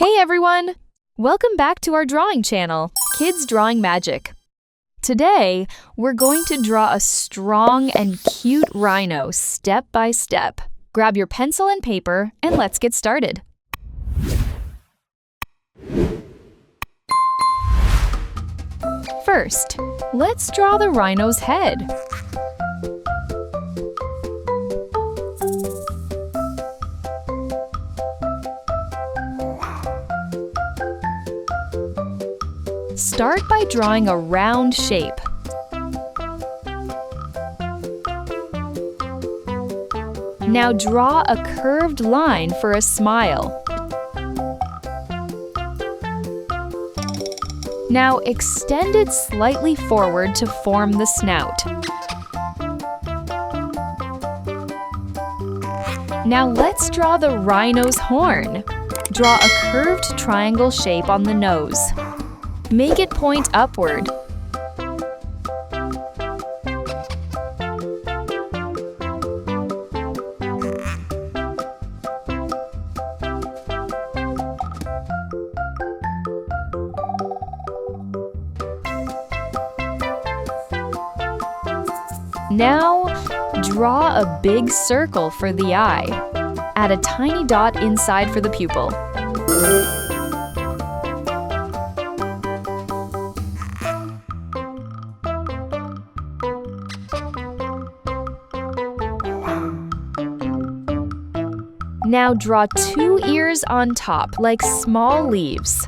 Hey everyone! Welcome back to our drawing channel, Kids Drawing Magic. Today, we're going to draw a strong and cute rhino step by step. Grab your pencil and paper and let's get started. First, let's draw the rhino's head. Start by drawing a round shape. Now draw a curved line for a smile. Now extend it slightly forward to form the snout. Now let's draw the rhino's horn. Draw a curved triangle shape on the nose. Make it point upward. Now, draw a big circle for the eye. Add a tiny dot inside for the pupil. Now draw two ears on top, like small leaves.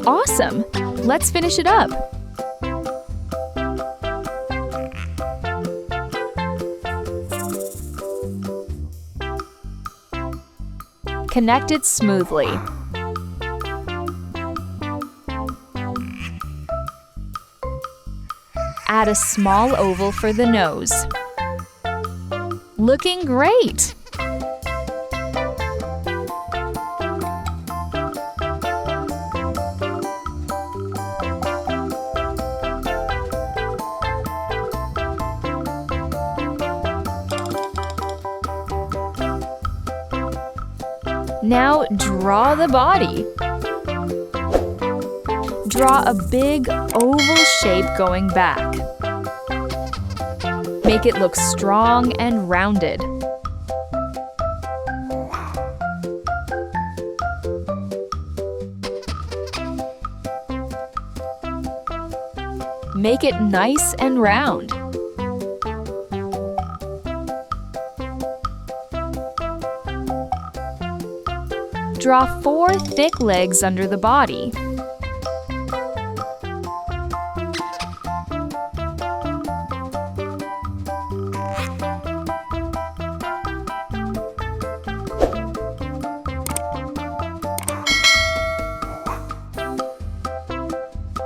Awesome! Let's finish it up. Connect it smoothly. Add a small oval for the nose. Looking great! Now draw the body. Draw a big oval shape going back. Make it look strong and rounded. Make it nice and round. Draw 4 thick legs under the body.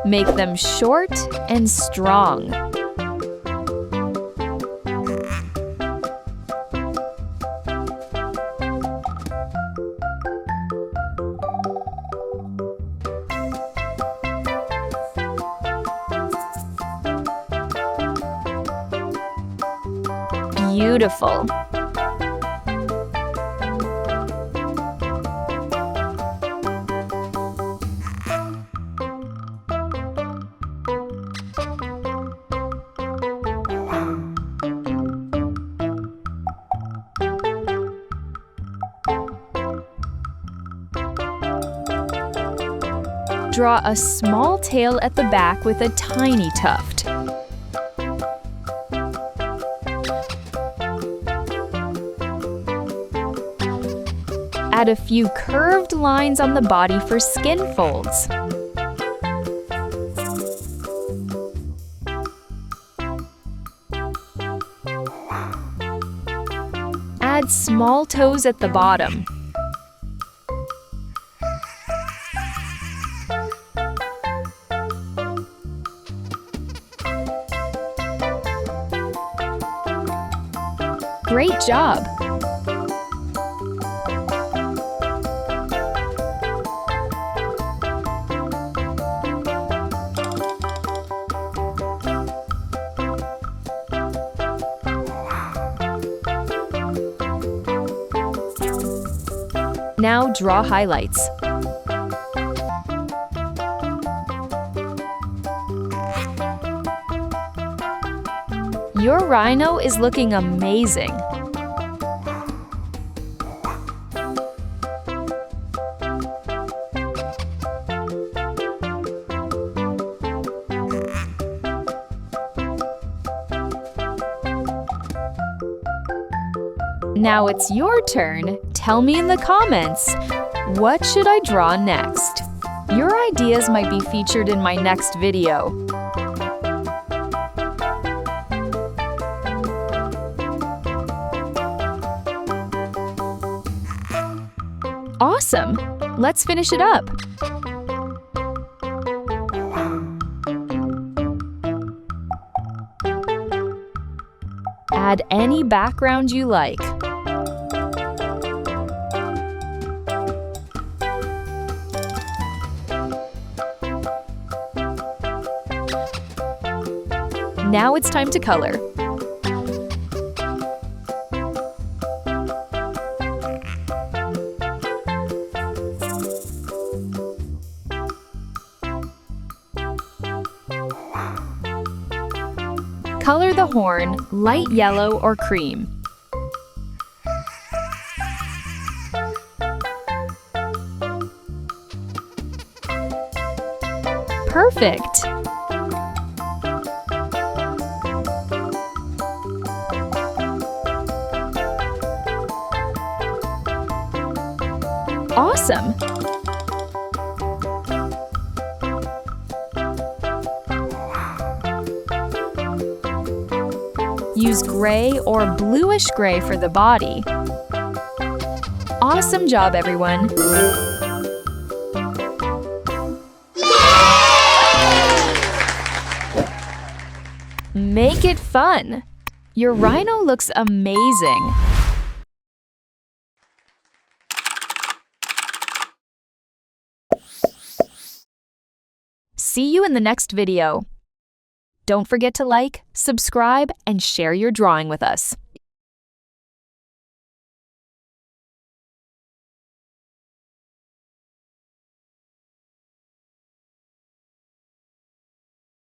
Make them short and strong. Beautiful! Draw a small tail at the back with a tiny tuft. Add a few curved lines on the body for skin folds. Add small toes at the bottom. Great job! Now draw highlights. Your rhino is looking amazing. Now it's your turn. Tell me in the comments, what should I draw next? Your ideas might be featured in my next video. Awesome! Let's finish it up. Add any background you like. Now it's time to color. Color the horn light yellow or cream. Perfect! Awesome! Use gray or bluish gray for the body. Awesome job, everyone! Make it fun! Your rhino looks amazing! See you in the next video. Don't forget to like, subscribe, and share your drawing with us.